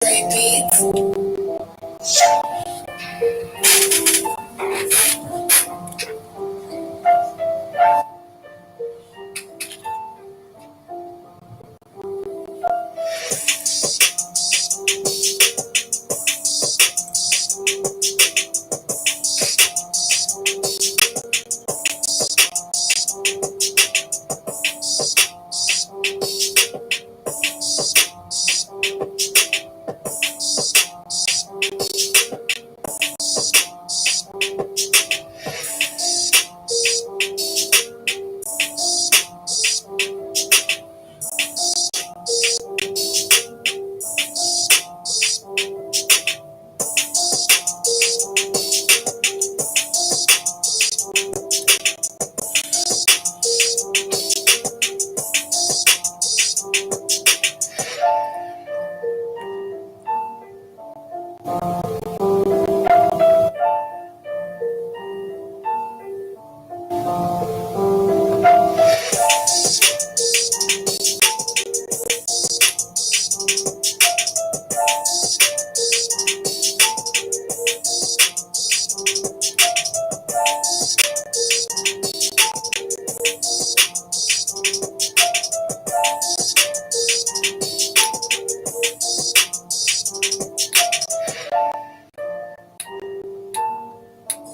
Repeat.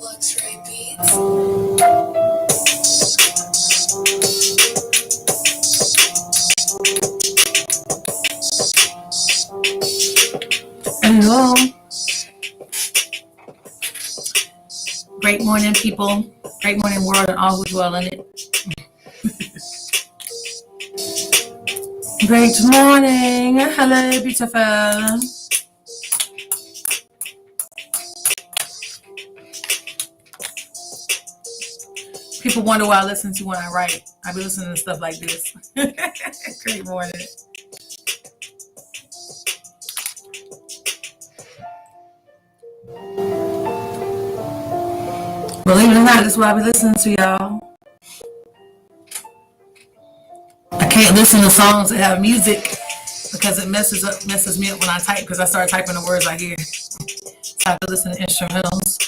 Let's repeat. Hello. Great morning, people. Great morning, world, and all who dwell in it. Great morning. Hello, beautiful. People wonder what I listen to when I write. I be listening to stuff like this. Great morning. Believe it or not, that's what I be listening to, y'all. I can't listen to songs that have music because it messes me up when I type because I start typing the words I hear. So I have to listen to instrumentals.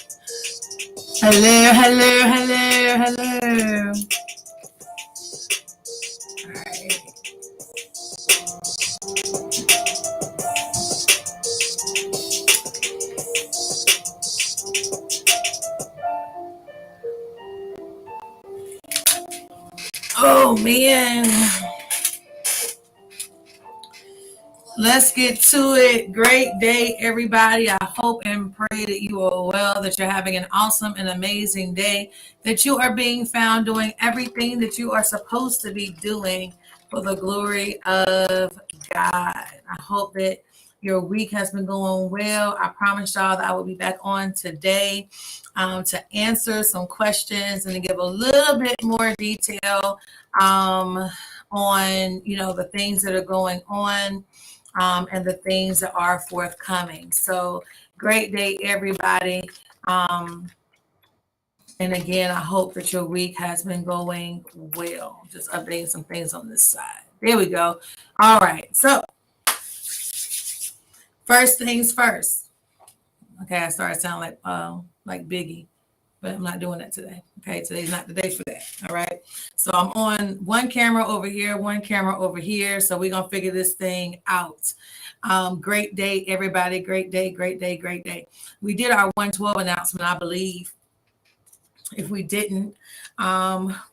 Hello, hello, hello, hello. All right. Oh man. Let's get to it. Great day, everybody. I hope and pray that you are well, that you're having an awesome and amazing day, that you are being found doing everything that you are supposed to be doing for the glory of God. I hope that your week has been going well. I promised y'all that I will be back on today to answer some questions and to give a little bit more detail on, the things that are going on. And the things that are forthcoming. So great day, everybody. And again, I hope that your week has been going well. Just updating some things on this side. There we go. All right. So first things first. Okay, I started sounding like Biggie, but I'm not doing that today. Okay, today's not the day for that. All right. So I'm on one camera over here, one camera over here. So we're gonna figure this thing out. Great day, everybody. Great day, great day, great day. We did our 112 announcement, I believe. If we didn't,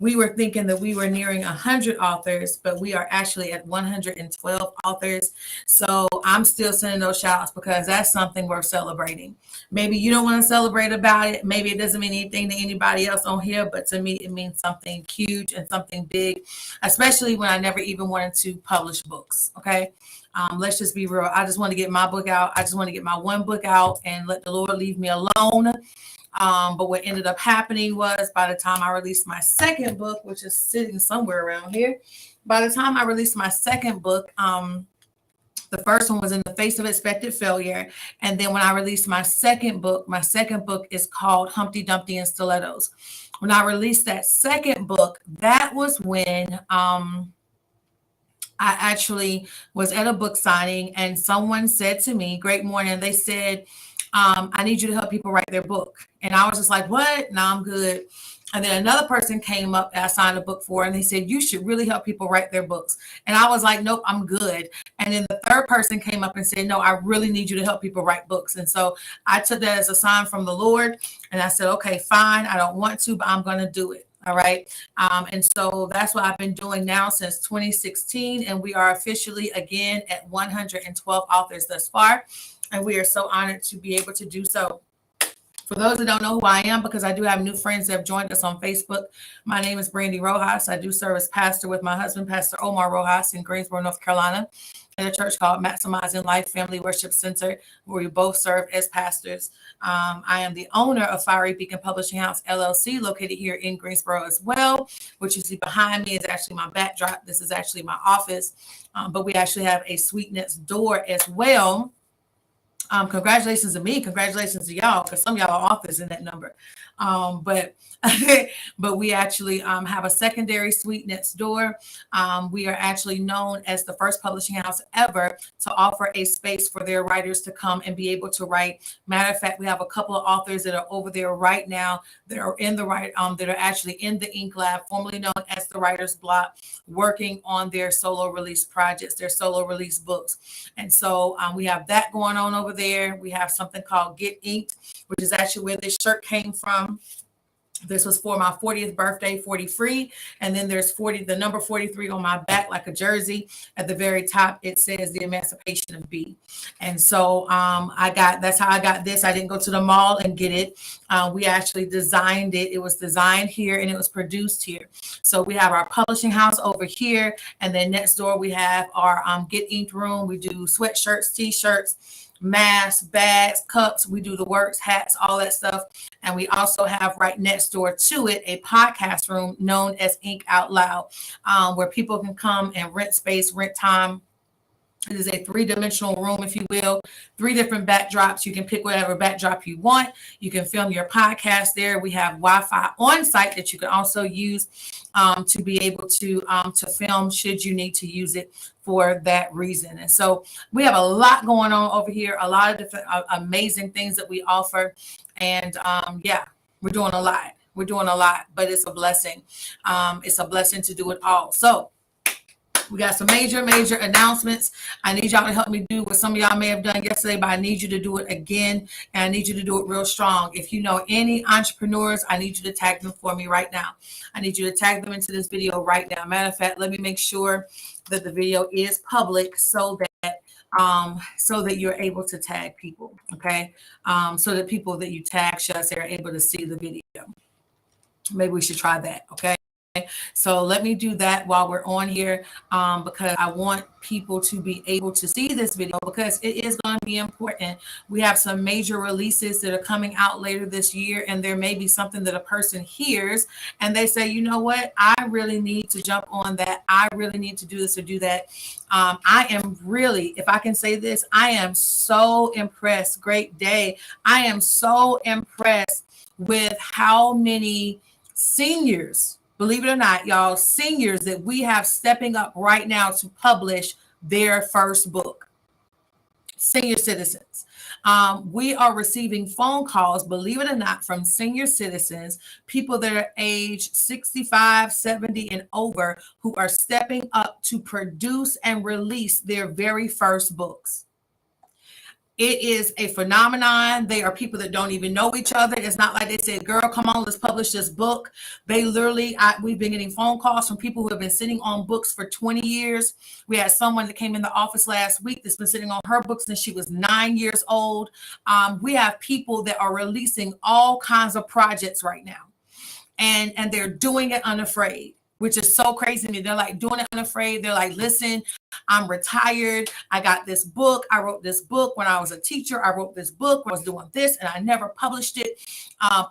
we were thinking that we were nearing 100 authors, but we are actually at 112 authors. So I'm still sending those shout outs because that's something worth celebrating. Maybe you don't want to celebrate about it. Maybe it doesn't mean anything to anybody else on here, but to me, it means something huge and something big, especially when I never even wanted to publish books. Okay. Let's just be real. I just want to get my book out. I just want to get my one book out and let the Lord leave me alone. But what ended up happening was by the time I released my second book, which is sitting somewhere around here, by the time I released my second book, the first one was In the Face of Expected Failure. And then when I released my second book is called Humpty Dumpty and Stilettos. When I released that second book, that was when I actually was at a book signing and someone said to me, "Great morning." They said, "I need you to help people write their book." And I was just like, "What? No, I'm good." And then another person came up that I signed a book for, and they said, "You should really help people write their books." And I was like, "Nope, I'm good." And then the third person came up and said, "No, I really need you to help people write books." And so I took that as a sign from the Lord. And I said, "Okay, fine. I don't want to, but I'm going to do it." All right. And so that's what I've been doing now since 2016. And we are officially again at 112 authors thus far. And we are so honored to be able to do so. For those that don't know who I am, because I do have new friends that have joined us on Facebook, my name is Brandy Rojas. I do serve as pastor with my husband, Pastor Omar Rojas, in Greensboro, North Carolina, at a church called Maximizing Life Family Worship Center, where we both serve as pastors. I am the owner of Fiery Beacon Publishing House, LLC, located here in Greensboro as well. What you see behind me is actually my backdrop. This is actually my office, but we actually have a suite next door as well. Congratulations to me, congratulations to y'all, because some of y'all are authors in that number. But but we actually have a secondary suite next door. We are actually known as the first publishing house ever to offer a space for their writers to come and be able to write. Matter of fact, we have a couple of authors that are over there right now that are in the that are actually in the Ink Lab, formerly known as the Writer's Block, working on their solo release projects, their solo release books. And so we have that going on over there. We have something called Get Inked, which is actually where this shirt came from. This was for my 40th birthday, 40 free. And then there's 40, the number 43 on my back, like a jersey. At the very top, it says the Emancipation of B. And so that's how I got this. I didn't go to the mall and get it. We actually designed it. It was designed here and it was produced here. So we have our publishing house over here. And then next door, we have our Get Inked room. We do sweatshirts, t-shirts, masks, bags, cups. We do the works, hats, all that stuff. And we also have right next door to it a podcast room known as Ink Out Loud, where people can come and rent space, rent time. It is a three-dimensional room, if you will, 3 different backdrops. You can pick whatever backdrop you want. You can film your podcast there. We have Wi-Fi on site that you can also use to be able to film should you need to use it for that reason. And so we have a lot going on over here, a lot of different amazing things that we offer. And yeah, we're doing a lot. We're doing a lot, but it's a blessing. It's a blessing to do it all. So we got some major announcements. I need y'all to help me do what some of y'all may have done yesterday, but I need you to do it again. And I need you to do it real strong. If you know any entrepreneurs, I need you to tag them for me right now. I need you to tag them into this video right now. Matter of fact, let me make sure that the video is public so that you're able to tag people. Okay. So that people that you tag, should I say, are able to see the video. Maybe we should try that. Okay. So let me do that while we're on here, because I want people to be able to see this video, because it is going to be important. We have some major releases that are coming out later this year, and there may be something that a person hears and they say, you know what, I really need to jump on that. I really need to do this or do that. I am really, if I can say this, I am so impressed. Great day. I am so impressed with how many seniors, believe it or not, y'all, seniors that we have stepping up right now to publish their first book. Senior citizens. We are receiving phone calls, believe it or not, from senior citizens, people that are age 65, 70 and over, who are stepping up to produce and release their very first books. It is a phenomenon. They are people that don't even know each other. It's not like they said, girl, come on, let's publish this book. They literally, we've been getting phone calls from people who have been sitting on books for 20 years. We had someone that came in the office last week that's been sitting on her books since she was 9 years old. We have people that are releasing all kinds of projects right now. And they're doing it unafraid, which is so crazy to me. They're like doing it unafraid. They're like, listen, I'm retired. I got this book. I wrote this book when I was a teacher. I wrote this book when I was doing this and I never published it.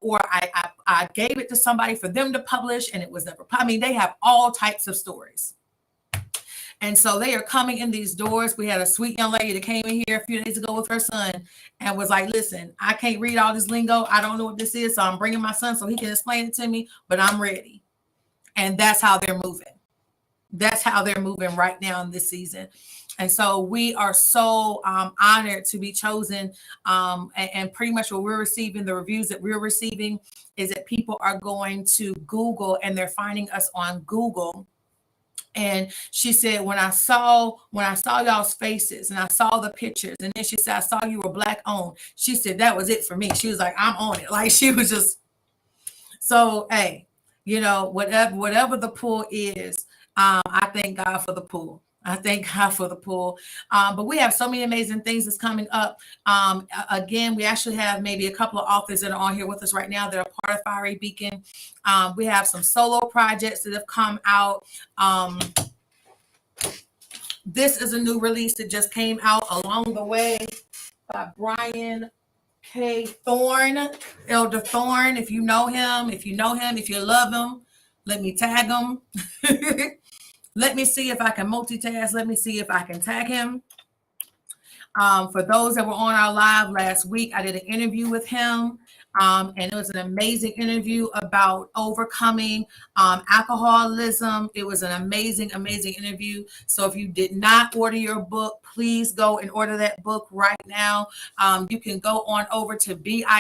Or I gave it to somebody for them to publish and it was never, I mean, they have all types of stories. And so they are coming in these doors. We had a sweet young lady that came in here a few days ago with her son and was like, listen, I can't read all this lingo. I don't know what this is. So I'm bringing my son so he can explain it to me, but I'm ready. And that's how they're moving. That's how they're moving right now in this season. And so we are so honored to be chosen. And pretty much what we're receiving, the reviews that we're receiving, is that people are going to Google and they're finding us on Google. And she said, when I saw y'all's faces and I saw the pictures, and then she said, I saw you were Black owned. She said that was it for me. She was like, I'm on it. Like, she was just, so, hey, whatever the pull is, I thank God for the pull. I thank God for the pull. But we have so many amazing things that's coming up. Again, we actually have maybe a couple of authors that are on here with us right now that are part of Fiery Beacon. We have some solo projects that have come out. This is a new release that just came out along the way by Brian K. Thorne, Elder Thorne. If you know him, if you love him, let me tag him. Let me see if I can multitask. Let me see if I can tag him. For those that were on our live last week, I did an interview with him. And it was an amazing interview about overcoming alcoholism. It was an amazing, amazing interview. So if you did not order your book, please go and order that book right now. You can go on over to bit.ly/author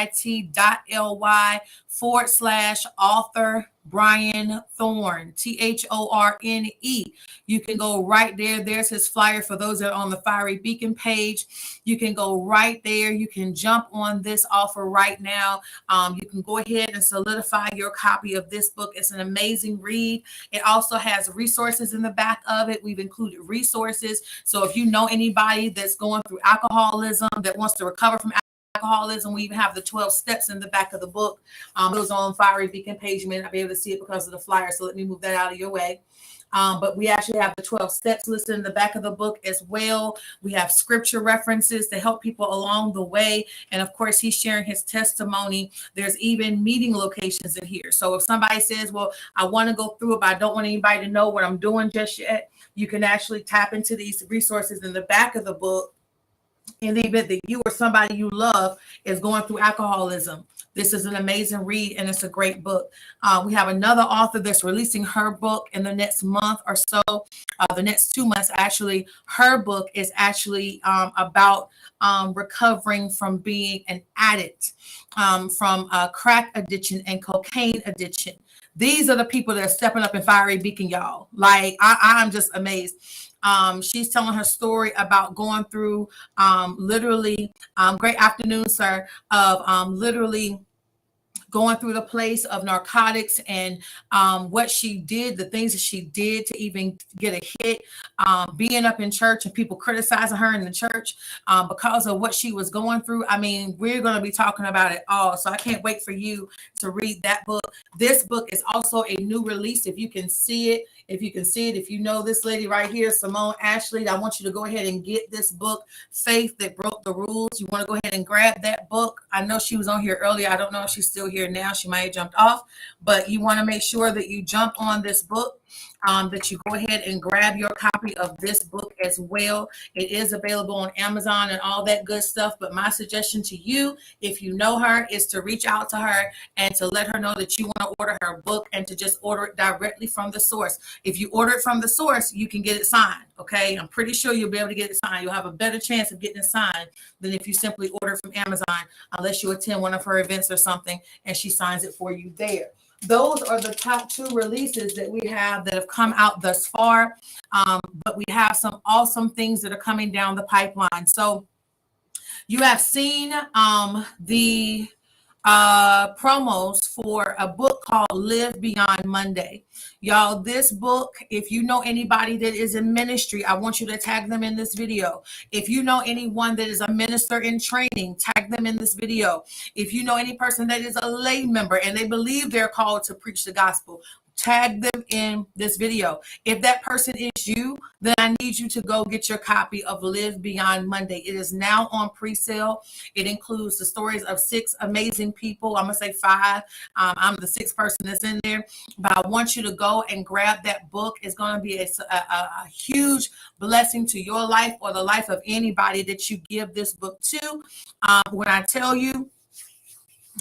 Brian Thorne, Thorne. You can go right there. There's his flyer for those that are on the Fiery Beacon page. You can go right there. You can jump on this offer right now. You can go ahead and solidify your copy of this book. It's an amazing read. It also has resources in the back of it. We've included resources. So if you know anybody that's going through alcoholism, that wants to recover from alcoholism, we even have the 12 steps in the back of the book. It was on Fiery Beacon page. You may not be able to see it because of the flyer, so let me move that out of your way. But we actually have the 12 steps listed in the back of the book as well. We have scripture references to help people along the way. And of course, he's sharing his testimony. There's even meeting locations in here. So if somebody says, well, I want to go through it, but I don't want anybody to know what I'm doing just yet, you can actually tap into these resources in the back of the book. In the event that you or somebody you love is going through alcoholism, this is an amazing read, and it's a great book. We have another author that's releasing her book in the next month or so, the next 2 months, actually. Her book is actually about recovering from being an addict, from crack addiction and cocaine addiction. These are the people that are stepping up in Fiery Beacon, y'all. Like, I'm just amazed. She's telling her story about going through literally, great afternoon, sir, of literally going through the place of narcotics and what she did, the things that she did to even get a hit, being up in church and people criticizing her in the church because of what she was going through. I mean, we're going to be talking about it all. So I can't wait for you to read that book. This book is also a new release. If you can see it, if you know this lady right here, Simone Ashley, I want you to go ahead and get this book, Faith That Broke the Rules. You want to go ahead and grab that book. I know she was on here earlier. I don't know if she's still here now. She might have jumped off, but you want to make sure that you jump on this book, that you go ahead and grab your copy of this book as well. It is available on Amazon and all that good stuff. But my suggestion to you, if you know her, is to reach out to her and to let her know that you want to order her book and to just order it directly from the source. If you order it from the source, you can get it signed. Okay. I'm pretty sure you'll be able to get it signed. You'll have a better chance of getting it signed than if you simply order from Amazon, unless you attend one of her events or something and she signs it for you there. Those are the top 2 releases that we have that have come out thus far. But we have some awesome things that are coming down the pipeline. So you have seen the promos for a book called Live Beyond Monday. Y'all, this book, if you know anybody that is in ministry, I want you to tag them in this video. If you know anyone that is a minister in training, tag them in this video. If you know any person that is a lay member and they believe they're called to preach the gospel, tag them in this video. If that person is you, then I need you to go get your copy of Live Beyond Monday. It is now on pre-sale. It includes the stories of 6 amazing people. I'm going to say 5. I'm the 6th person that's in there. But I want you to go and grab that book. It's going to be a huge blessing to your life or the life of anybody that you give this book to. When I tell you,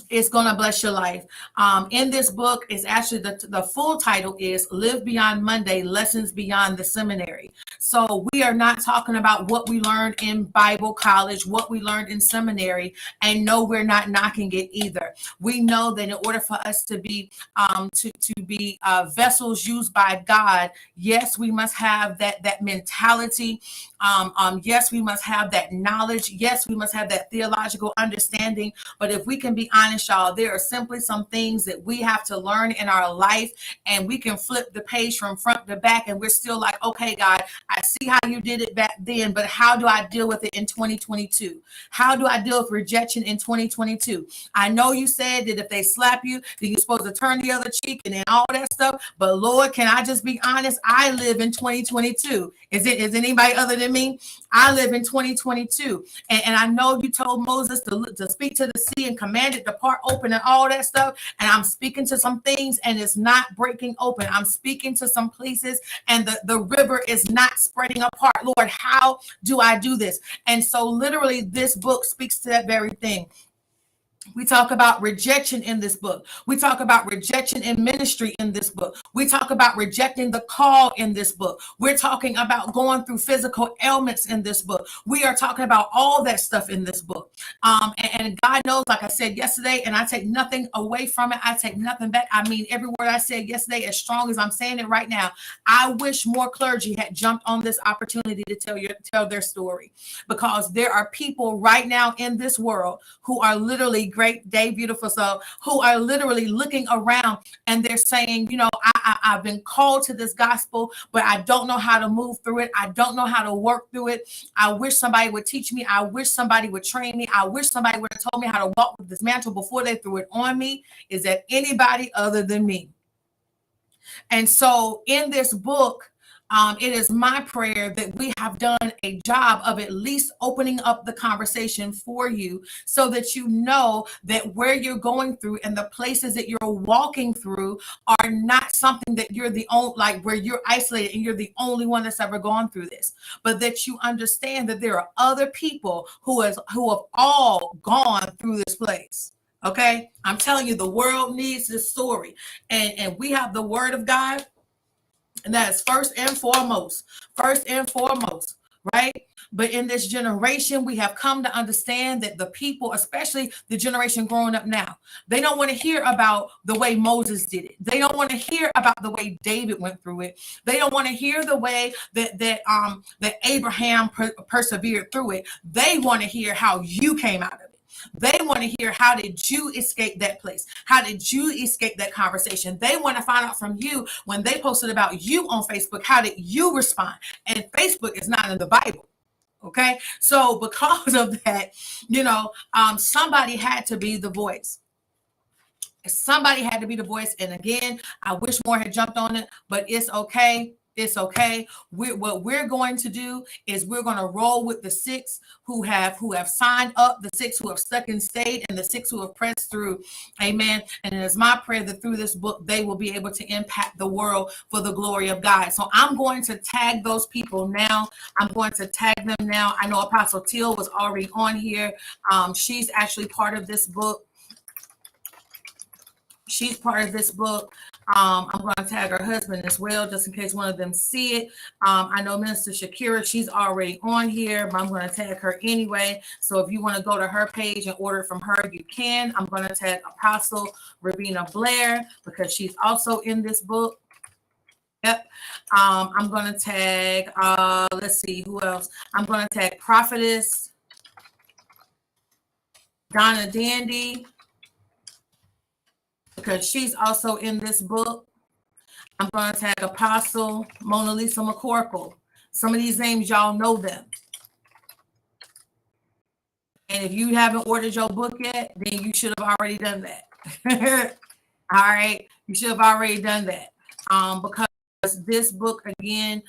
It's going to bless your life. In this book is actually the full title is Live Beyond Monday, Lessons Beyond the Seminary. So we are not talking about what we learned in Bible college, what we learned in seminary, and no, we're not knocking it either. We know that in order for us to be vessels used by God, yes, we must have that mentality. Yes, we must have that knowledge. Yes, we must have that theological understanding. But if we can be honest, y'all, there are simply some things that we have to learn in our life, and we can flip the page from front to back, and we're still like, okay, God, I see how you did it back then, but how do I deal with it in 2022? How do I deal with rejection in 2022? I know you said that if they slap you, then you're supposed to turn the other cheek and then all that stuff. But Lord, can I just be honest? I live in 2022. Is anybody other than me? I live in 2022. And I know you told Moses to speak to the sea and command it to part open and all that stuff. And I'm speaking to some things and it's not breaking open. I'm speaking to some places and the river is not spreading apart. Lord, how do I do this? And so literally this book speaks to that very thing. We talk about rejection in this book. We talk about rejection in ministry in this book. We talk about rejecting the call in this book. We're talking about going through physical ailments in this book. We are talking about all that stuff in this book. And God knows, like I said yesterday, and I take nothing away from it. I take nothing back. I mean, every word I said yesterday, as strong as I'm saying it right now, I wish more clergy had jumped on this opportunity to tell their story, because there are people right now in this world who are literally great day, beautiful soul, who are literally looking around and they're saying, you know, I've been called to this gospel, but I don't know how to move through it. I don't know how to work through it. I wish somebody would teach me. I wish somebody would train me. I wish somebody would have told me how to walk with this mantle before they threw it on me. Is that anybody other than me? And so in this book, it is my prayer that we have done a job of at least opening up the conversation for you so that you know that where you're going through and the places that you're walking through are not something that you're the only, like where you're isolated and you're the only one that's ever gone through this, but that you understand that there are other people who have all gone through this place. Okay, I'm telling you, the world needs this story, and we have the word of God, and that is first and foremost, right? But in this generation, we have come to understand that the people, especially the generation growing up now, they don't want to hear about the way Moses did it. They don't want to hear about the way David went through it. They don't want to hear the way that Abraham persevered through it. They want to hear how you came out of it. They want to hear, how did you escape that place? How did you escape that conversation? They want to find out from you when they posted about you on Facebook, how did you respond? And Facebook is not in the Bible. Okay. So because of that, somebody had to be the voice. Somebody had to be the voice. And again, I wish more had jumped on it, but it's okay. It's okay. What we're going to do is we're going to roll with the 6 who have signed up, the 6 who have stuck and stayed, and the 6 who have pressed through. Amen. And it is my prayer that through this book, they will be able to impact the world for the glory of God. So I'm going to tag those people now. I'm going to tag them now. I know Apostle Teal was already on here. She's actually part of this book. She's part of this book. I'm going to tag her husband as well, just in case one of them see it. I know Minister Shakira, she's already on here, but I'm going to tag her anyway. So if you want to go to her page and order from her, you can. I'm going to tag Apostle Ravina Blair because she's also in this book. Yep. I'm going to tag, let's see, who else? I'm going to tag Prophetess Donna Dandy, because she's also in this book. I'm going to tag Apostle Mona Lisa McCorkle. Some of these names, y'all know them. And if you haven't ordered your book yet, then you should have already done that. All right. You should have already done that. Because this book, again,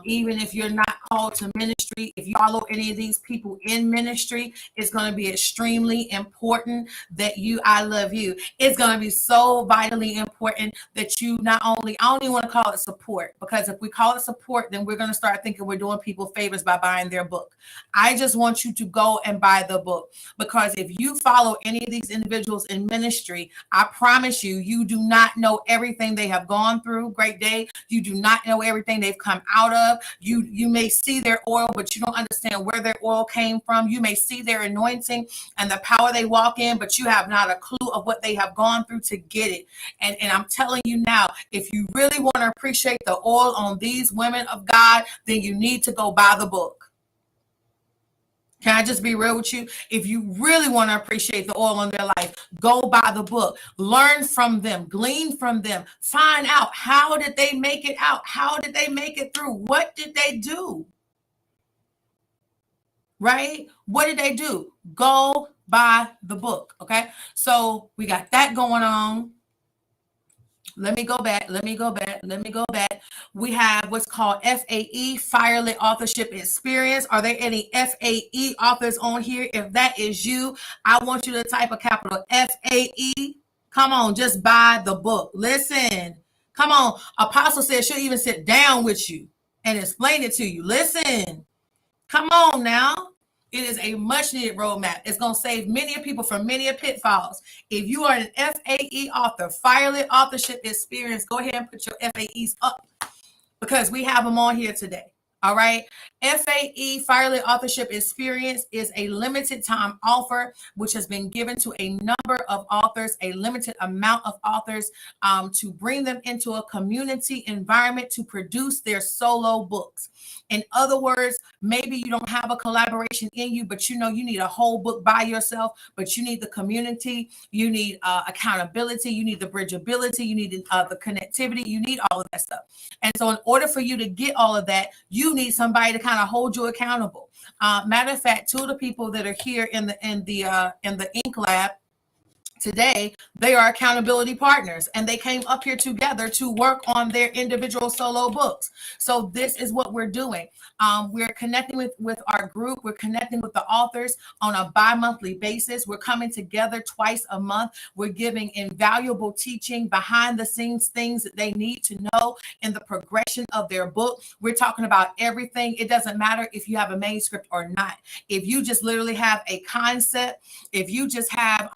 even if you're not called to ministry, if you follow any of these people in ministry, it's going to be extremely important that I love you. It's going to be so vitally important that you not only, I don't even want to call it support, because if we call it support, then we're going to start thinking we're doing people favors by buying their book. I just want you to go and buy the book, because if you follow any of these individuals in ministry, I promise you, you do not know everything they have gone through. Great day. You do not know everything they've come out of. You may see their oil, but you don't understand where their oil came from. You may see their anointing and the power they walk in, but you have not a clue of what they have gone through to get it. And I'm telling you now, if you really want to appreciate the oil on these women of God, then you need to go buy the book. Can I just be real with you? If you really want to appreciate the oil in their life, go buy the book, learn from them, glean from them, find out, how did they make it out? How did they make it through? What did they do? Right? What did they do? Go buy the book. Okay. So we got that going on. Let me go back. We have what's called FAE, Firelit Authorship Experience. Are there any FAE authors on here? If that is you, I want you to type a capital FAE. Come on, just buy the book. Listen, come on. Apostle said she'll even sit down with you and explain it to you. Listen, come on now. It is a much needed roadmap. It's going to save many people from many pitfalls. If you are an FAE author, Firelit Authorship Experience, go ahead and put your FAEs up, because we have them on here today. All right. FAE, Firelit Authorship Experience, is a limited time offer, which has been given to a number of authors, a limited amount of authors, to bring them into a community environment to produce their solo books. In other words, maybe you don't have a collaboration in you, but you know you need a whole book by yourself, but you need the community, you need accountability, you need the bridgeability, you need the connectivity, you need all of that stuff. And so in order for you to get all of that, you need somebody to kind of hold you accountable. Matter of fact, two of the people that are here in the Ink Lab today, they are accountability partners, and they came up here together to work on their individual solo books. So this is what we're doing. We're connecting with our group. We're connecting with the authors on a bi-monthly basis. We're coming together twice a month. We're giving invaluable teaching, behind the scenes things that they need to know in the progression of their book. We're talking about everything. It doesn't matter if you have a manuscript or not. If you just literally have a concept, if you just have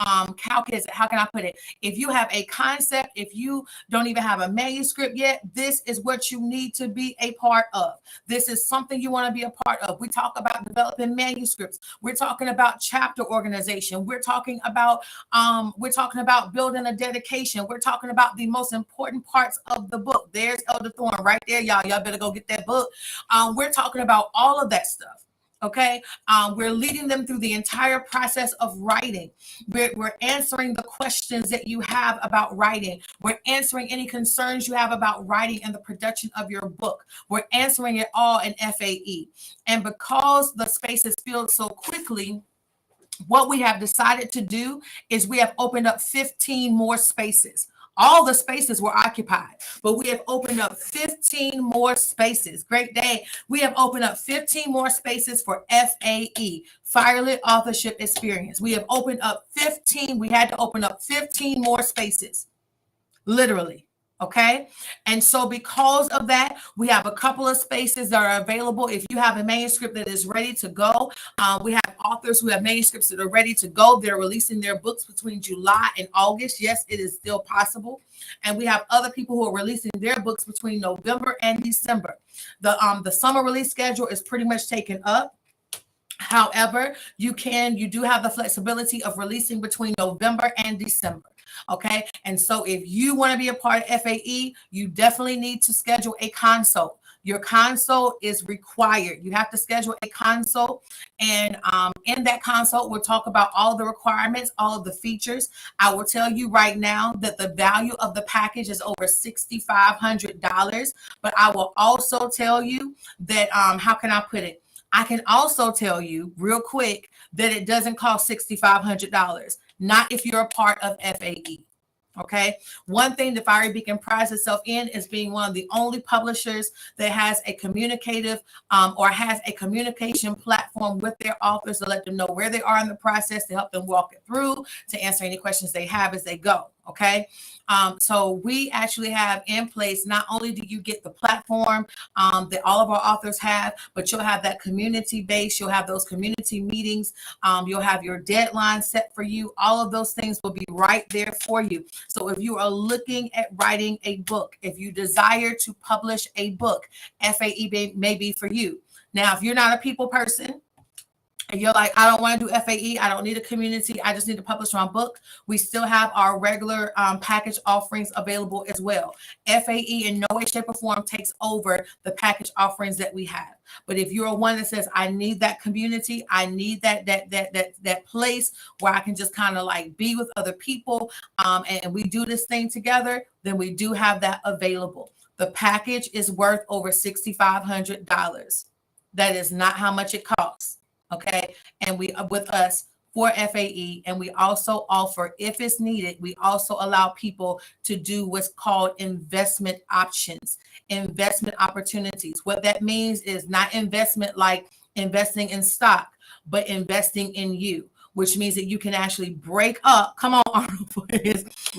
how can I put it? If you have a concept, if you don't even have a manuscript yet, this is what you need to be a part of. This is something you want to be a part of. We talk about developing manuscripts. We're talking about chapter organization. We're talking about building a dedication. We're talking about the most important parts of the book. There's Elder Thorne right there, y'all. Y'all better go get that book. We're talking about all of that stuff. Okay. We're leading them through the entire process of writing. We're answering the questions that you have about writing. We're answering any concerns you have about writing and the production of your book. We're answering it all in FAE. And because the space is filled so quickly, what we have decided to do is we have opened up 15 more spaces. All the spaces were occupied, but we have opened up 15 more spaces. Great day. We have opened up 15 more spaces for FAE, Firelit Authorship Experience. We have opened up 15. We had to open up 15 more spaces, literally. Okay. And so because of that, we have a couple of spaces that are available. If you have a manuscript that is ready to go, we have authors who have manuscripts that are ready to go. They're releasing their books between July and August. Yes, it is still possible. And we have other people who are releasing their books between November and December. The summer release schedule is pretty much taken up. However, you do have the flexibility of releasing between November and December. Okay. And so if you want to be a part of FAE, you definitely need to schedule a consult. Your consult is required. You have to schedule a consult. And in that consult, we'll talk about all the requirements, all of the features. I will tell you right now that the value of the package is over $6,500. But I will also tell you that, how can I put it? I can also tell you real quick that it doesn't cost $6,500. Not if you're a part of FAE. Okay. One thing the Fiery Beacon prides itself in is being one of the only publishers that has a communicative or has a communication platform with their authors to let them know where they are in the process, to help them walk it through, to answer any questions they have as they go. Okay. So we actually have in place, not only do you get the platform that all of our authors have, but you'll have that community base, you'll have those community meetings, you'll have your deadline set for you. All of those things will be right there for you. So if you are looking at writing a book, if you desire to publish a book, FAE may be for you. Now, if you're not a people person, and you're like, I don't want to do FAE, I don't need a community, I just need to publish my book, we still have our regular package offerings available as well. FAE in no way, shape, or form takes over the package offerings that we have. But if you're one that says, I need that community, I need that place where I can just kind of like be with other people, and we do this thing together, then we do have that available. The package is worth over $6,500. That is not how much it costs. Okay. And we with us for FAE, and we also offer, if it's needed, we also allow people to do what's called investment options, investment opportunities. What that means is not investment like investing in stock, but investing in you, which means that you can actually break up. Come on, Arnold,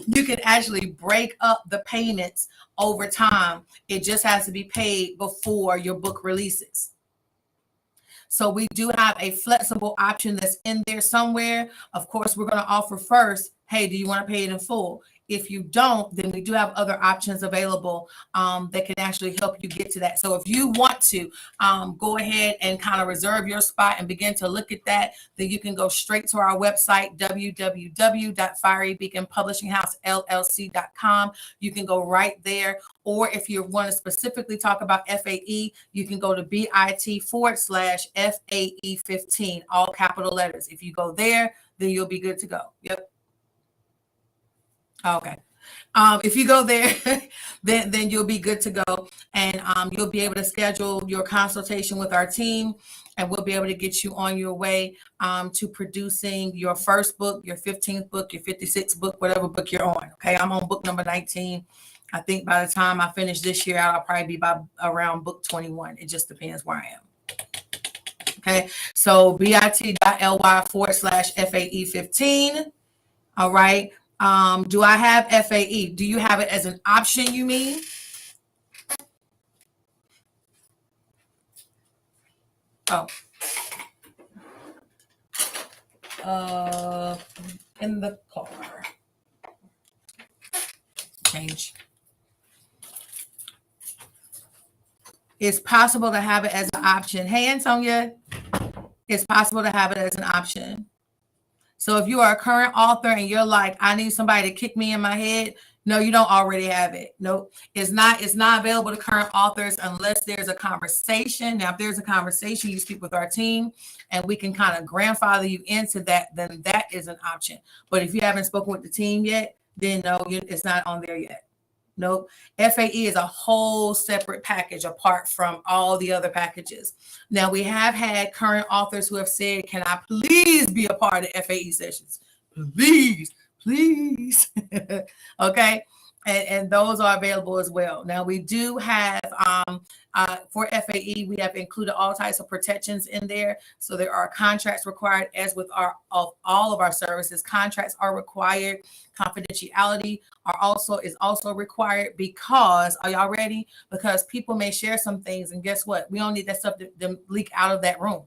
you can actually break up the payments over time. It just has to be paid before your book releases. So we do have a flexible option that's in there somewhere. Of course, we're going to offer first, hey, do you want to pay it in full? If you don't, then we do have other options available that can actually help you get to that. So if you want to go ahead and kind of reserve your spot and begin to look at that, then you can go straight to our website, www.fierybeaconpublishinghouseLLC.com. You can go right there. Or if you want to specifically talk about FAE, you can go to bit/FAE15, all capital letters. If you go there, then you'll be good to go. Yep. Okay. If you go there, then you'll be good to go, and you'll be able to schedule your consultation with our team, and we'll be able to get you on your way to producing your first book, your 15th book, your 56th book, whatever book you're on. Okay, I'm on book number 19. I think by the time I finish this year, I'll probably be by around book 21. It just depends where I am. Okay, so bit.ly/FAE15. All right. Do I have FAE? Do you have it as an option, you mean? Oh. In the car. Change. It's possible to have it as an option. Hey, Antonia, it's possible to have it as an option. So if you are a current author and you're like, I need somebody to kick me in my head, no, you don't already have it. Nope. It's not available to current authors unless there's a conversation. Now, if there's a conversation, you speak with our team and we can kind of grandfather you into that, then that is an option. But if you haven't spoken with the team yet, then no, it's not on there yet. Nope. FAE is a whole separate package apart from all the other packages. Now, we have had current authors who have said, can I please be a part of FAE sessions? Please. Okay. And those are available as well. Now, we do have, for FAE, we have included all types of protections in there. So there are contracts required, as with all of our services. Contracts are required. Confidentiality is also required because, are y'all ready? Because people may share some things, and guess what? We don't need that stuff to leak out of that room.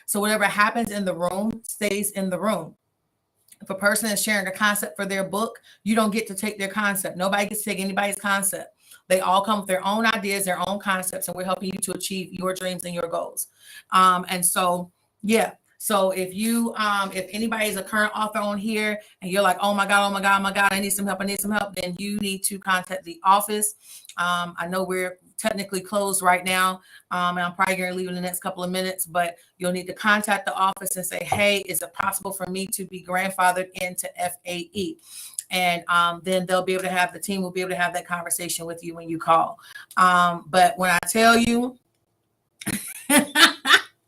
So whatever happens in the room stays in the room. If a person is sharing a concept for their book, you don't get to take their concept. Nobody gets to take anybody's concept. They all come with their own ideas, their own concepts, and we're helping you to achieve your dreams and your goals. And so, yeah. So if anybody is a current author on here and you're like, oh my God, I need some help, then you need to contact the office. I know we're technically closed right now, and I'm probably going to leave in the next couple of minutes, but you'll need to contact the office and say, hey, is it possible for me to be grandfathered into FAE? And then the team will be able to have that conversation with you when you call. But when I tell you,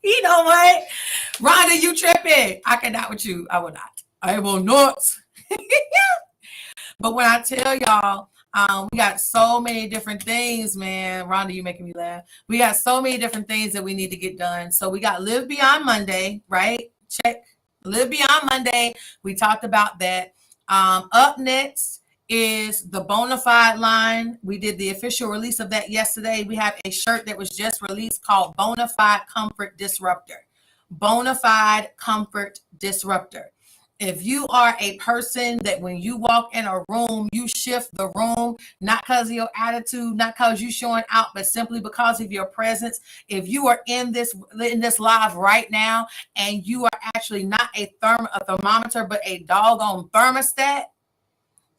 you know what? Rhonda, you tripping. I cannot with you. I will not. But when I tell y'all, we got so many different things, man. Rhonda, you making me laugh. We got so many different things that we need to get done. So we got Live Beyond Monday, right? Check. Live Beyond Monday. We talked about that. Up next is the Bonafide line. We did the official release of that yesterday. We have a shirt that was just released called Bonafide Comfort Disruptor. Bonafide Comfort Disruptor. If you are a person that when you walk in a room, you shift the room, not because of your attitude, not because you showing out, but simply because of your presence. If you are in this live right now and you are actually not a thermometer, but a doggone thermostat,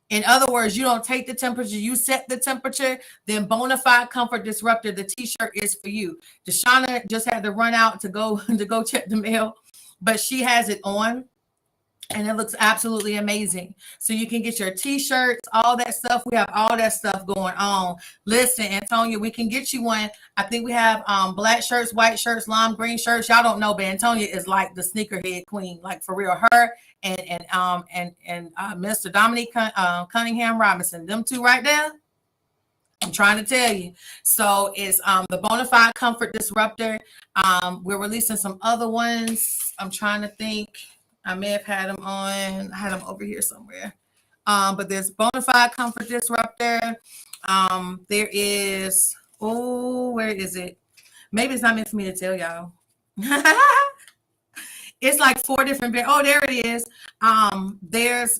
in other words, you don't take the temperature, you set the temperature, then Bonafide Comfort Disruptor, the t-shirt is for you. Deshauna just had to run out to go check the mail, but she has it on. And it looks absolutely amazing. So you can get your t-shirts, all that stuff. We have all that stuff going on. Listen, Antonia, we can get you one. I think we have black shirts, white shirts, lime green shirts. Y'all don't know, but Antonia is like the sneakerhead queen, like for real. Her and Mr. Dominique Cunningham Robinson, them two right there. I'm trying to tell you. So it's the Bonafide Comfort Disruptor. We're releasing some other ones. I'm trying to think. I may have had them on. I had them over here somewhere. But there's Bonafide Comfort Disruptor. There is, where is it? Maybe it's not meant for me to tell y'all. It's like 4 different. There it is.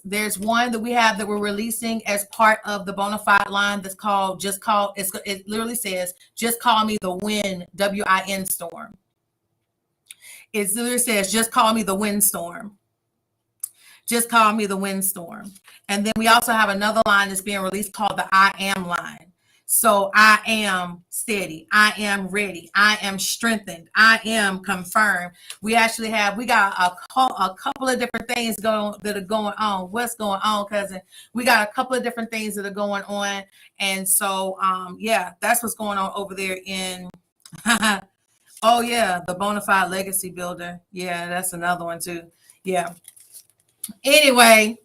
There's one that we have that we're releasing as part of the Bonafide line that's called Just Call. It literally says Just Call Me the Wind, WIN Storm. It literally says, just call me the windstorm. Just call me the windstorm. And then we also have another line that's being released called the I Am line. So I am steady. I am ready. I am strengthened. I am confirmed. We got a couple of different things that are going on. What's going on, cousin? We got a couple of different things that are going on. And so, that's what's going on over there in Oh yeah, the Bonafide Legacy Builder. Yeah, that's another one too. Yeah. Anyway,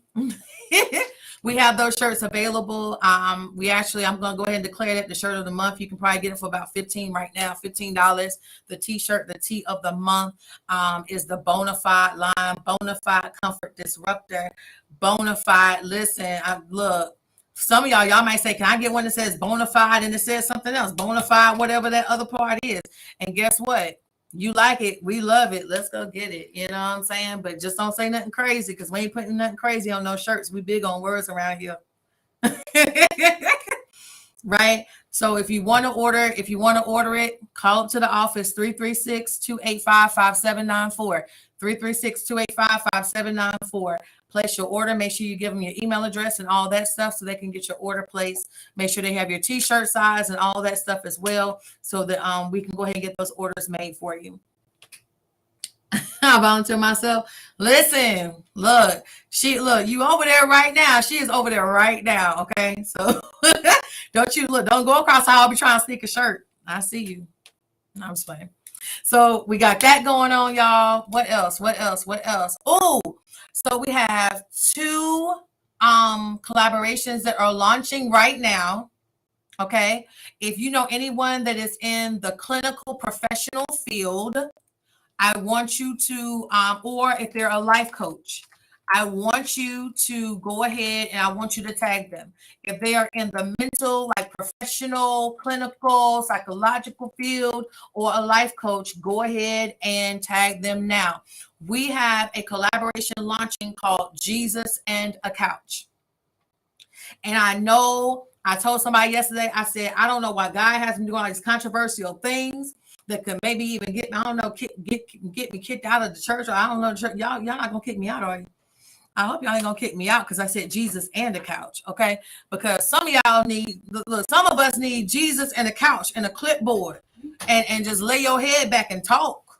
we have those shirts available. I'm gonna go ahead and declare that the shirt of the month. You can probably get it for about $15 right now, $15. The t-shirt, the tea of the month, is the Bonafide line, Bonafide Comfort Disruptor, Bonafide. Listen, look. Some of y'all might say, can I get one that says Bonafide and it says something else? Bonafide, whatever that other part is. And guess what? You like it. We love it. Let's go get it. You know what I'm saying? But just don't say nothing crazy, because we ain't putting nothing crazy on those shirts. We big on words around here. Right? So if you want to order it, call up to the office, 336-285-5794. 336-285-5794. Place your order. Make sure you give them your email address and all that stuff so they can get your order placed. Make sure they have your t-shirt size and all that stuff as well, so that we can go ahead and get those orders made for you. I volunteer myself. Listen, look, you over there right now. She is over there right now. Okay. So don't go across the hall. I'll be trying to sneak a shirt. I see you. I'm just playing. So we got that going on, y'all. What else? Oh, so we have 2 collaborations that are launching right now. Okay. If you know anyone that is in the clinical professional field, I want you to, or if they're a life coach, I want you to go ahead and I want you to tag them. If they are in the mental, like professional, clinical, psychological field, or a life coach, go ahead and tag them now. We have a collaboration launching called Jesus and a Couch. And I told somebody yesterday, I said, I don't know why God has been doing all these controversial things that could maybe even get me kicked out of the church. Or I don't know, y'all not gonna kick me out, are you? I hope y'all ain't gonna kick me out because I said Jesus and a couch, okay? Because some of y'all some of us need Jesus and a couch and a clipboard and just lay your head back and talk.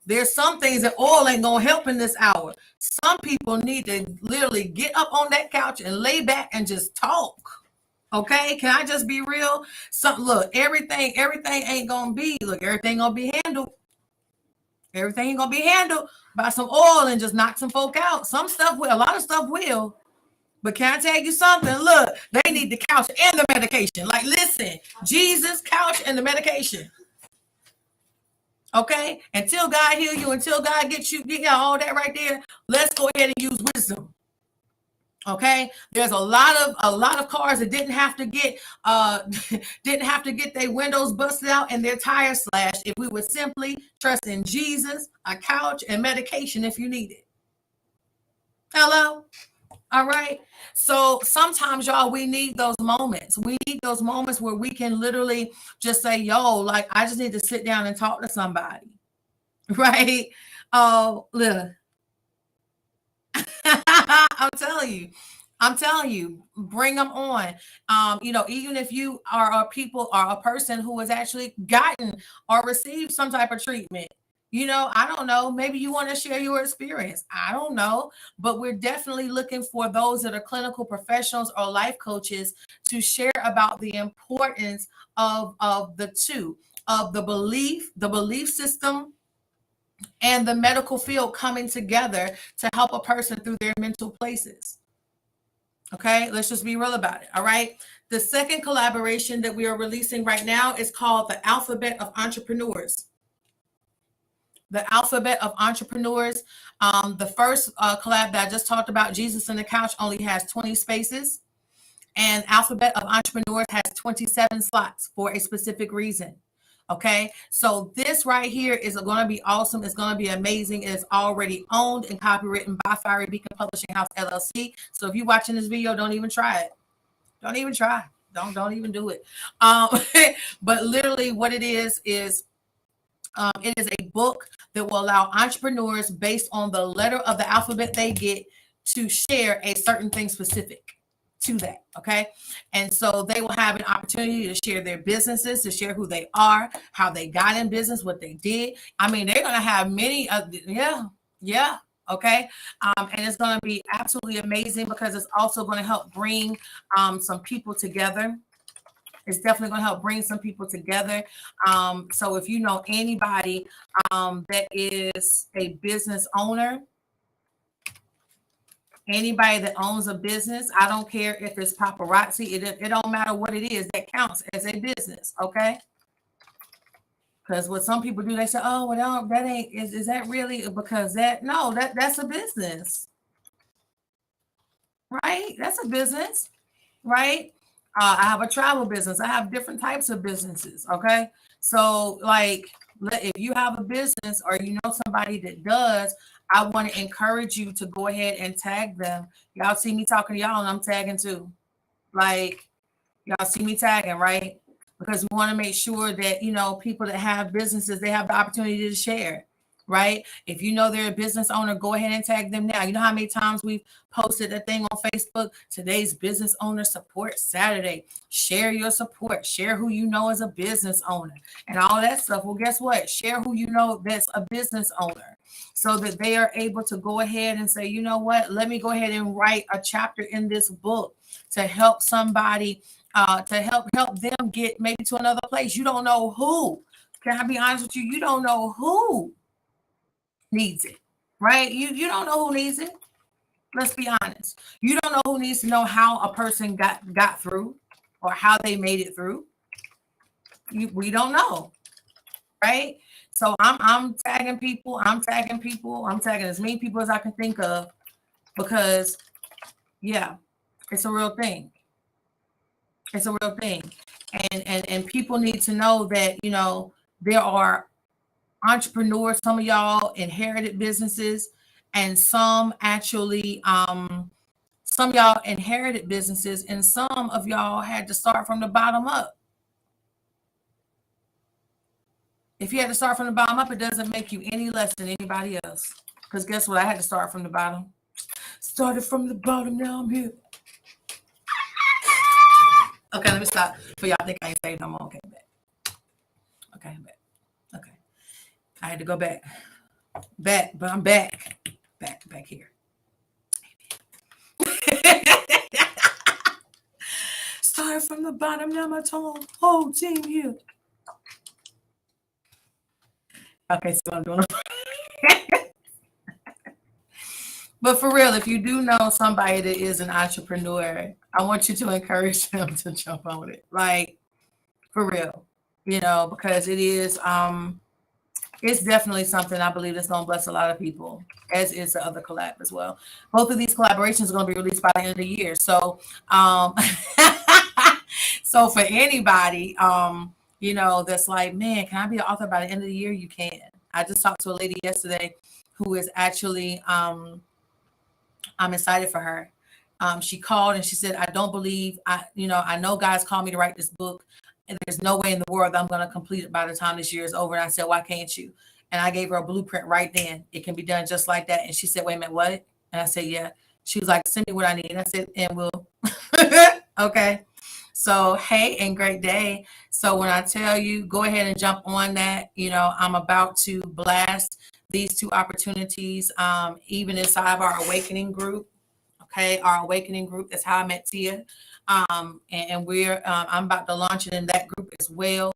There's some things that oil ain't gonna help in this hour. Some people need to literally get up on that couch and lay back and just talk. Okay, can I just be real? Everything ain't gonna be. Everything gonna be handled. Everything ain't gonna be handled by some oil and just knock some folk out. Some stuff will. A lot of stuff will. But can I tell you something? Look, they need the couch and the medication. Like, listen, Jesus, couch, and the medication. Okay? Until God heal you, until God gets you, all that right there, let's go ahead and use wisdom. Okay, there's a lot of cars that didn't have to get didn't have to get their windows busted out and their tires slashed if we would simply trust in Jesus, a couch, and medication if you need it. Hello. All right. So sometimes, y'all, we need those moments. We need those moments where we can literally just say, yo, like, I just need to sit down and talk to somebody. Right. Oh, look. I'm telling you, bring them on. Even if you are a person who has actually gotten or received some type of treatment, I don't know, maybe you want to share your experience. I don't know, but we're definitely looking for those that are clinical professionals or life coaches to share about the importance of the two, of the belief system and the medical field coming together to help a person through their mental places. Okay, let's just be real about it. All right. The second collaboration that we are releasing right now is called the Alphabet of Entrepreneurs. The Alphabet of Entrepreneurs. The first collab that I just talked about, Jesus and the Couch, only has 20 spaces, and Alphabet of Entrepreneurs has 27 slots for a specific reason. Okay, so this right here is going to be awesome. It's going to be amazing. It is already owned and copywritten by Fiery Beacon Publishing House LLC. So if you're watching this video, don't even try it. Don't even try. Don't even do it. But literally, what it is it is a book that will allow entrepreneurs, based on the letter of the alphabet they get, to share a certain thing specific to that. Okay. And so they will have an opportunity to share their businesses, to share who they are, how they got in business, what they did. I mean, they're going to have many yeah. Okay. And it's going to be absolutely amazing because it's also going to help bring some people together. It's definitely going to help bring some people together. So if you know anybody that is a business owner, anybody that owns a business, I don't care if it's paparazzi, it don't matter what it is, that counts as a business. Okay. Because what some people do, they say, oh, well, that ain't, is that really? Because that's a business, right? That's a business, right? I have a travel business. I have different types of businesses. Okay. So, like, if you have a business or you know somebody that does, I want to encourage you to go ahead and tag them. Y'all see me talking to y'all and I'm tagging too. Like, y'all see me tagging, right? Because we want to make sure that, people that have businesses, they have the opportunity to share, right? If you know they're a business owner, go ahead and tag them now. You know how many times we've posted a thing on Facebook, today's Business Owner Support Saturday. Share your support, share who you know as a business owner and all that stuff. Well, guess what? Share who you know that's a business owner so that they are able to go ahead and say, you know what, let me go ahead and write a chapter in this book to help somebody, to help them get maybe to another place. You don't know who. Can I be honest with you? You don't know who needs it, right? You don't know who needs it. Let's be honest. You don't know who needs to know how a person got through or how they made it through. We don't know, right? So I'm tagging people. I'm tagging as many people as I can think of because, yeah, it's a real thing. It's a real thing. And people need to know that, there are entrepreneurs. Some of y'all inherited businesses and some actually, some y'all inherited businesses and some of y'all had to start from the bottom up. If you had to start from the bottom up, it doesn't make you any less than anybody else. Because guess what? I had to start from the bottom. Started from the bottom, now I'm here. Okay, let me stop. For y'all think I ain't saying no more. Okay, back. Okay, back. Okay. I had to go back. Back, but I'm back. Back here. Started from the bottom, now my whole team here. Okay, so I'm doing But for real, if you do know somebody that is an entrepreneur, I want you to encourage them to jump on it. Like for real, because it's definitely something I believe that's going to bless a lot of people, as is the other collab as well. Both of these collaborations are going to be released by the end of the year. So, so for anybody, that's like, man, can I be an author by the end of the year? You can. I just talked to a lady yesterday who is actually, I'm excited for her. She called and she said, I don't believe I know God's called me to write this book, and there's no way in the world I'm going to complete it by the time this year is over. And I said, why can't you? And I gave her a blueprint right then. It can be done just like that. And she said, wait a minute, what? And I said, yeah. She was like, send me what I need. And I said, and we'll, okay. So, hey, and great day. So when I tell you, go ahead and jump on that. I'm about to blast these two opportunities, even inside of our awakening group. Okay, our awakening group. That's how I met Tia. And we're I'm about to launch it in that group as well.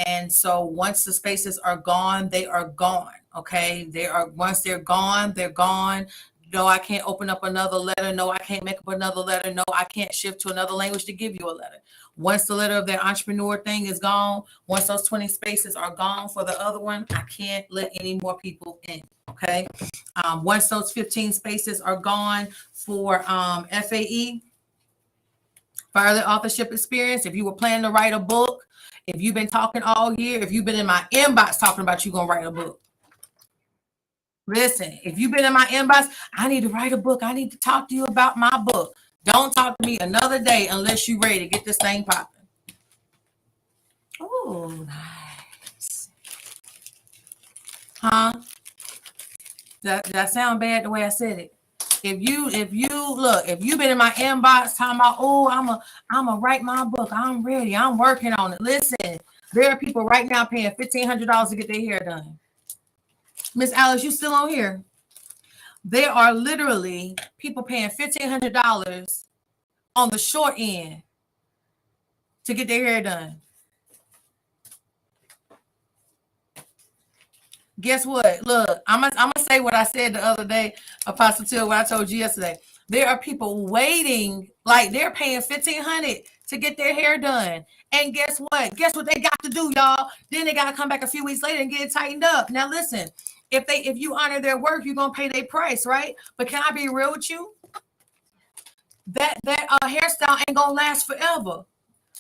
And so once the spaces are gone, they are gone. Okay, once they're gone, they're gone. No, I can't open up another letter. No, I can't make up another letter. No, I can't shift to another language to give you a letter. Once the letter of their entrepreneur thing is gone, once those 20 spaces are gone for the other one, I can't let any more people in. Okay. Once those 15 spaces are gone for FAE, Fire the Authorship Experience, if you were planning to write a book, if you've been talking all year, if you've been in my inbox talking about you going to write a book, listen, if you've been in my inbox, I need to write a book. I need to talk to you about my book. Don't talk to me another day unless you're ready to get this thing popping. Oh, nice. Huh? That sound bad the way I said it? If you've been in my inbox talking about, oh, I'm a write my book. I'm ready. I'm working on it. Listen, there are people right now paying $1,500 to get their hair done. Miss Alice, you still on here? There are literally people paying $1,500 on the short end to get their hair done. Guess what? Look, I'm gonna say what I said the other day, Apostle Till, what I told you yesterday. There are people waiting, like they're paying $1,500 to get their hair done. And guess what? Guess what they got to do, y'all? Then they got to come back a few weeks later and get it tightened up. Now listen, if you honor their work, you're gonna pay their price, right? But can I be real with you? That hairstyle ain't gonna last forever.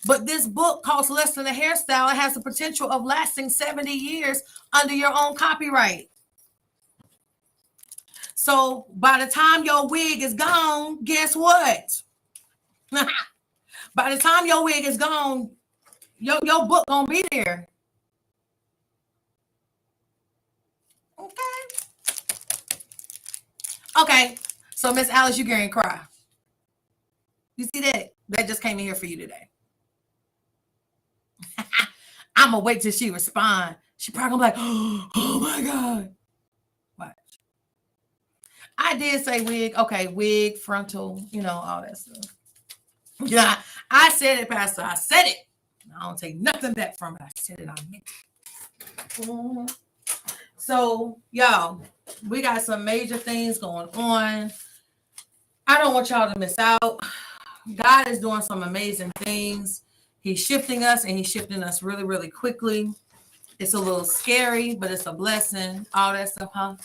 But this book costs less than a hairstyle. It has the potential of lasting 70 years under your own copyright. So by the time your wig is gone, guess what? By the time your wig is gone, your book gonna be there. Okay. So Miss Alice, you're going to cry. You see that? That just came in here for you today. I'm gonna wait till she respond. She probably gonna be like, oh my God. Watch. I did say wig. Okay, wig, frontal, all that stuff. Yeah, I said it, Pastor. I said it. I don't take nothing back from it. I said it on me. So, y'all, we got some major things going on. I don't want y'all to miss out. God is doing some amazing things. He's shifting us, and he's shifting us really, really quickly. It's a little scary, but it's a blessing. All that stuff, huh?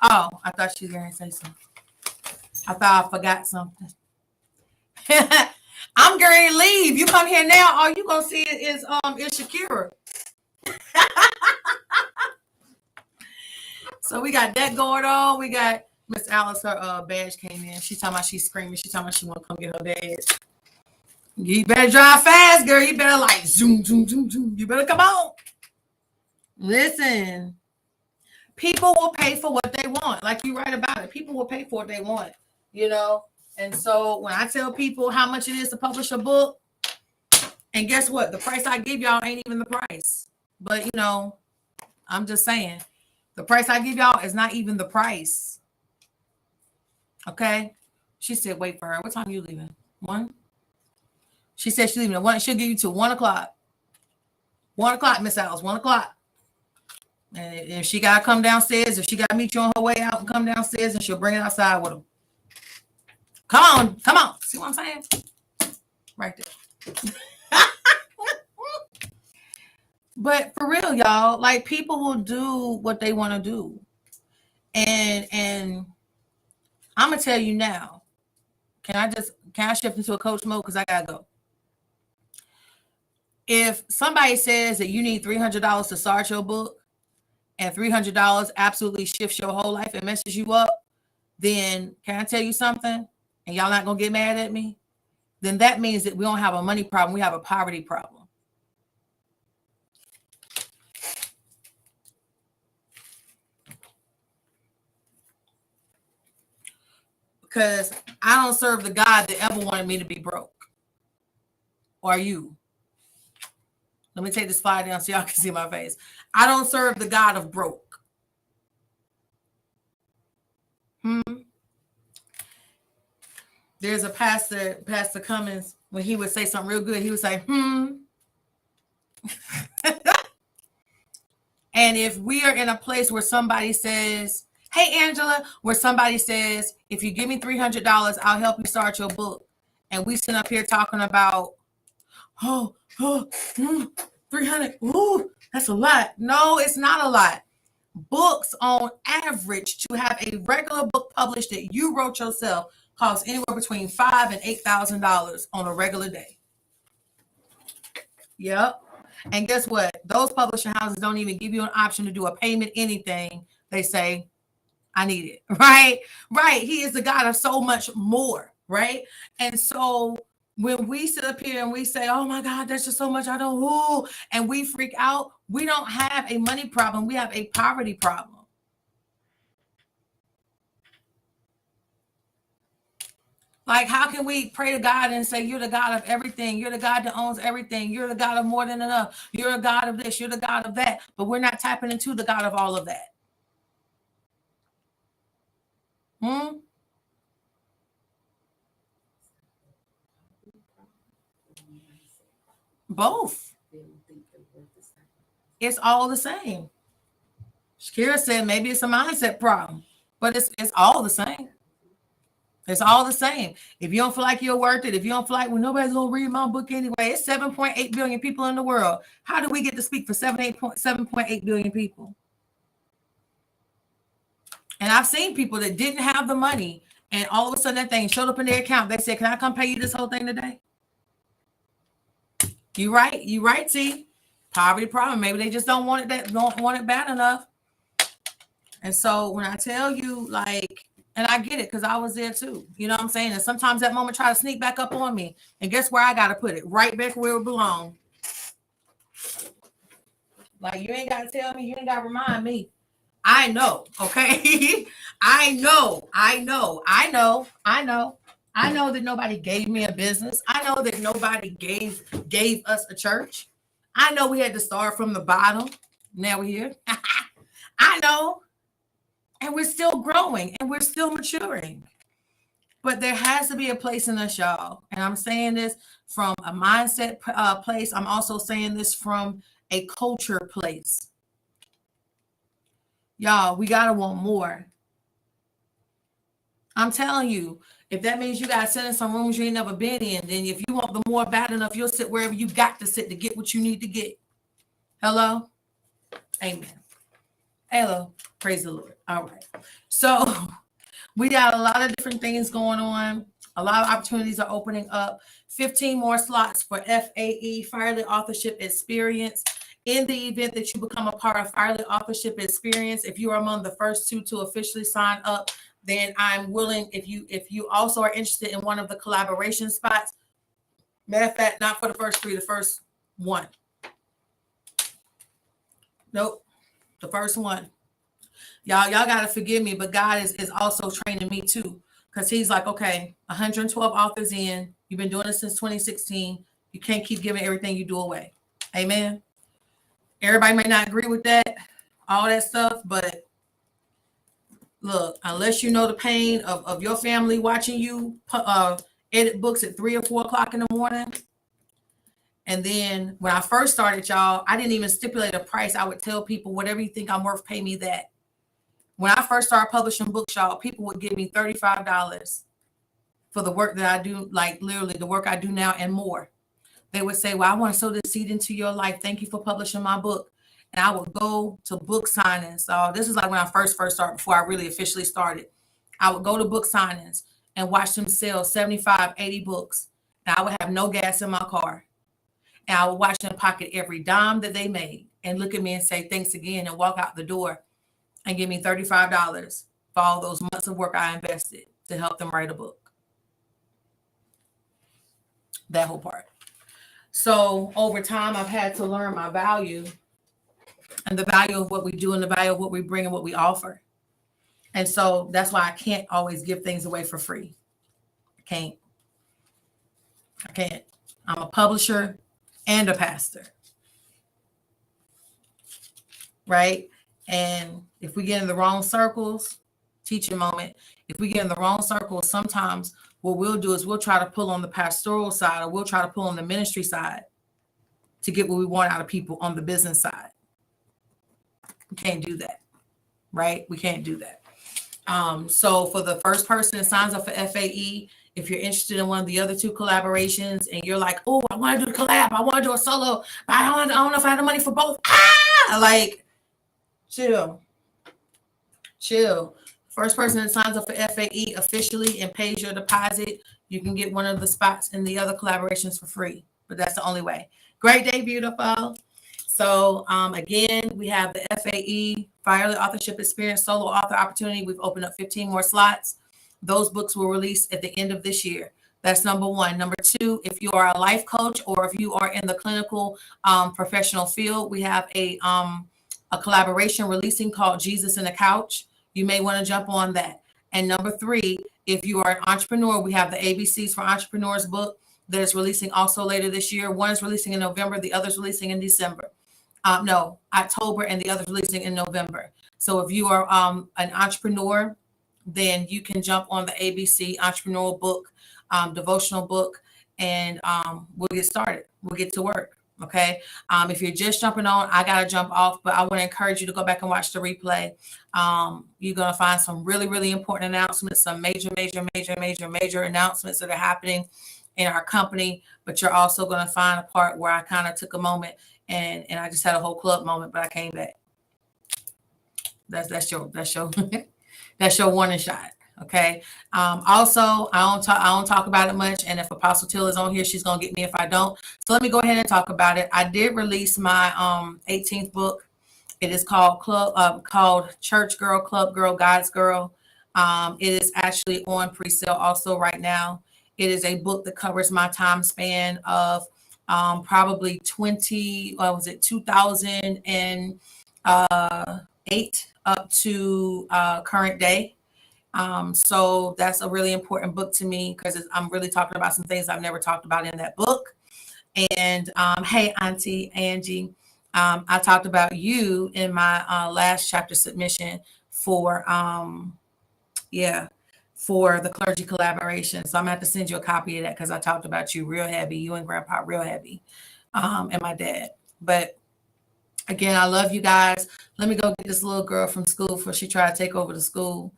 Oh, I thought she was going to say something. I thought I forgot something. I'm going to leave. You come here now, all you going to see is Shakira. So we got that going on. We got Miss Alice, her badge came in. She's talking about she's screaming. She's talking about she want to come get her badge. You better drive fast, girl. You better like zoom, zoom, zoom, zoom. You better come on. Listen, people will pay for what they want. Like you write about it. People will pay for what they want, And so when I tell people how much it is to publish a book, and guess what? The price I give y'all ain't even the price. But, I'm just saying, the price I give y'all is not even the price. Okay? She said, wait for her. What time are you leaving? 1? She said she's leaving at 1. She'll give you to 1 o'clock. 1 o'clock, Miss Alice. 1 o'clock. And if she got to come downstairs, if she got to meet you on her way out and come downstairs, and she'll bring it outside with her. Come on, come on. See what I'm saying? Right there. But for real, y'all, like people will do what they want to do. And I'm gonna tell you now. Can I shift into a coach mode? Because I gotta go. If somebody says that you need $300 to start your book and $300 absolutely shifts your whole life and messes you up, then can I tell you something? And y'all not gonna get mad at me? Then that means that we don't have a money problem, we have a poverty problem. Because I don't serve the God that ever wanted me to be broke. Or you. Let me take this slide down so y'all can see my face. I don't serve the God of broke. There's a pastor, Pastor Cummins, when he would say something real good, he would say, And if we are in a place where somebody says, hey, Angela, where somebody says, if you give me $300, I'll help you start your book. And we sit up here talking about, 300, ooh, that's a lot. No, it's not a lot. Books on average to have a regular book published that you wrote yourself costs anywhere between $5,000 and $8,000 on a regular day. Yep. And guess what? Those publishing houses don't even give you an option to do a payment, anything. They say, I need it. Right? Right. He is the God of so much more. Right? And so when we sit up here and we say, oh my God, that's just so much, I don't, ooh, and we freak out, we don't have a money problem. We have a poverty problem. Like, how can we pray to God and say, you're the God of everything. You're the God that owns everything. You're the God of more than enough. You're a God of this. You're the God of that. But we're not tapping into the God of all of that. Both. It's all the same. Shakira said maybe it's a mindset problem, but it's all the same. It's all the same. If you don't feel like you're worth it, if you don't feel like, well, nobody's going to read my book anyway, it's 7.8 billion people in the world. How do we get to speak for 7.8 billion people? And I've seen people that didn't have the money, and all of a sudden that thing showed up in their account. They said, can I come pay you this whole thing today? You right. You right, T. Poverty problem. Maybe they just don't want it bad enough. And so when I tell you, like, and I get it because I was there too. You know what I'm saying? And sometimes that moment try to sneak back up on me. And guess where I got to put it? Right back where it belongs. Like, you ain't got to tell me. You ain't got to remind me. I know. Okay? I know that nobody gave me a business. I know that nobody gave us a church. I know we had to start from the bottom. Now we're here. I know. And we're still growing and we're still maturing. But there has to be a place in us, y'all. And I'm saying this from a mindset place. I'm also saying this from a culture place. Y'all, we got to want more. I'm telling you, if that means you got to sit in some rooms you ain't never been in, then if you want the more bad enough, you'll sit wherever you got to sit to get what you need to get. Hello? Amen. Hello. Praise the Lord. All right. So we got a lot of different things going on. A lot of opportunities are opening up. 15 more slots for FAE, Firely Authorship Experience. In the event that you become a part of Firely Authorship Experience, if you are among the first two to officially sign up, then I'm willing, if you also are interested in one of the collaboration spots, matter of fact, not for the first three, the first one. Nope, the first one. Y'all got to forgive me, but God is also training me too. Because he's like, okay, 112 authors in. You've been doing it since 2016. You can't keep giving everything you do away. Amen. Everybody may not agree with that, all that stuff, but look, unless you know the pain of your family watching you edit books at 3 or 4 o'clock in the morning, And then when I first started, y'all, I didn't even stipulate a price. I would tell people, whatever you think I'm worth, pay me that. When I first started publishing books, y'all, people would give me $35 for the work that I do, like literally the work I do now and more. They would say, well, I want to sow this seed into your life. Thank you for publishing my book. And I would go to book signings. So this is like when I first started, before I really officially started. I would go to book signings and watch them sell 75, 80 books. And I would have no gas in my car. And I would watch them pocket every dime that they made and look at me and say, thanks again, and walk out the door and give me $35 for all those months of work I invested to help them write a book. That whole part. So over time, I've had to learn my value and the value of what we do and the value of what we bring and what we offer. And so that's why I can't always give things away for free. I can't. I'm a publisher and a pastor. Right? And if we get in the wrong circles, teaching moment, if we get in the wrong circles, sometimes what we'll do is we'll try to pull on the pastoral side, or we'll try to pull on the ministry side to get what we want out of people on the business side. We can't do that, right? We can't do that. So for the first person that signs up for FAE, if you're interested in one of the other two collaborations and you're like, oh, I want to do a collab, I want to do a solo, but I don't know if I have the money for both. Like, chill. First person that signs up for FAE officially and pays your deposit, you can get one of the spots in the other collaborations for free. But that's the only way. Great day, beautiful. So again, we have the FAE Fire Authorship Experience Solo Author Opportunity. We've opened up 15 more slots. Those books will release at the end of this year. That's number one. Number two, if you are a life coach or if you are in the clinical professional field, we have a collaboration releasing called Jesus in the Couch. You may want to jump on that. And number three, if you are an entrepreneur, we have the ABCs for Entrepreneurs book that is releasing also later this year. One is releasing in November, the other is releasing in December. October, and the other is releasing in November. So if you are an entrepreneur, then you can jump on the ABC Entrepreneurial book, devotional book, and we'll get started. We'll get to work. Okay. If you're just jumping on, I got to jump off, but I want to encourage you to go back and watch the replay. You're going to find some really, really important announcements, some major announcements that are happening in our company, but you're also going to find a part where I kind of took a moment and I just had a whole club moment, but I came back. That's your that's your warning shot. Okay. Also, I don't talk about it much. And if Apostle Till is on here, she's gonna get me if I don't. So let me go ahead and talk about it. I did release my 18th book. It is called Church Girl, Club Girl, God's Girl. It is actually on pre-sale also right now. It is a book that covers my time span of probably 2008 up to current day. So that's a really important book to me because I'm really talking about some things I've never talked about in that book. And hey, Auntie Angie, I talked about you in my last chapter submission for the clergy collaboration. So I'm gonna have to send you a copy of that because I talked about you real heavy, you and Grandpa real heavy, and my dad. But again, I love you guys. Let me go get this little girl from school before she try to take over the school.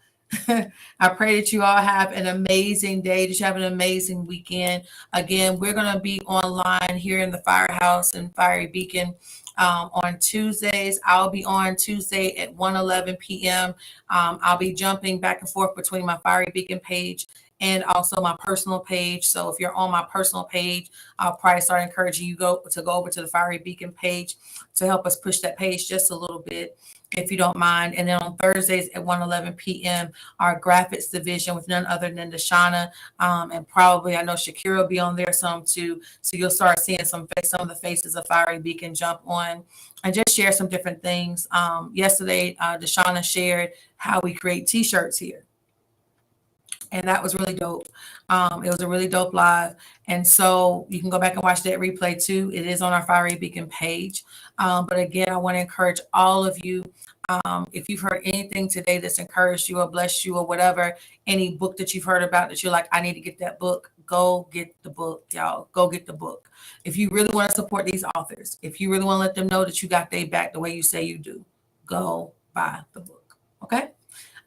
I pray that you all have an amazing day, that you have an amazing weekend. Again, we're going to be online here in the Firehouse and Fiery Beacon on Tuesdays. I'll be on Tuesday at 1:11 p.m. I'll be jumping back and forth between my Fiery Beacon page and also my personal page. So if you're on my personal page, I'll probably start encouraging you to go over to the Fiery Beacon page to help us push that page just a little bit, if you don't mind. And then on Thursdays at 1:11 p.m., our graphics division with none other than Deshauna, and probably I know Shakira will be on there some too. So you'll start seeing some of the faces of Fiery Beacon jump on and just share some different things. Yesterday, Deshauna shared how we create T-shirts here. And that was really dope. It was a really dope live. And so you can go back and watch that replay too. It is on our Fiery Beacon page. But again, I want to encourage all of you, if you've heard anything today that's encouraged you or blessed you or whatever, any book that you've heard about that you're like, I need to get that book, Go get the book, y'all. Go get the book. If you really want to support these authors, if you really want to let them know that you got their back the way you say you do, go buy the book. Okay?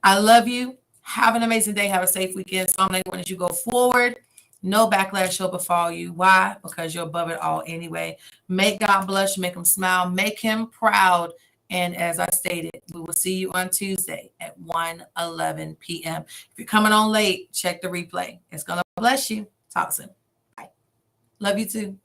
I love you. Have an amazing day. Have a safe weekend. Psalm 91, as you go forward, no backlash shall befall you. Why? Because you're above it all anyway. Make God blush, make him smile, make him proud. And as I stated, we will see you on Tuesday at 1:11 p.m. If you're coming on late, check the replay. It's going to bless you. Talk soon. Bye. Love you too.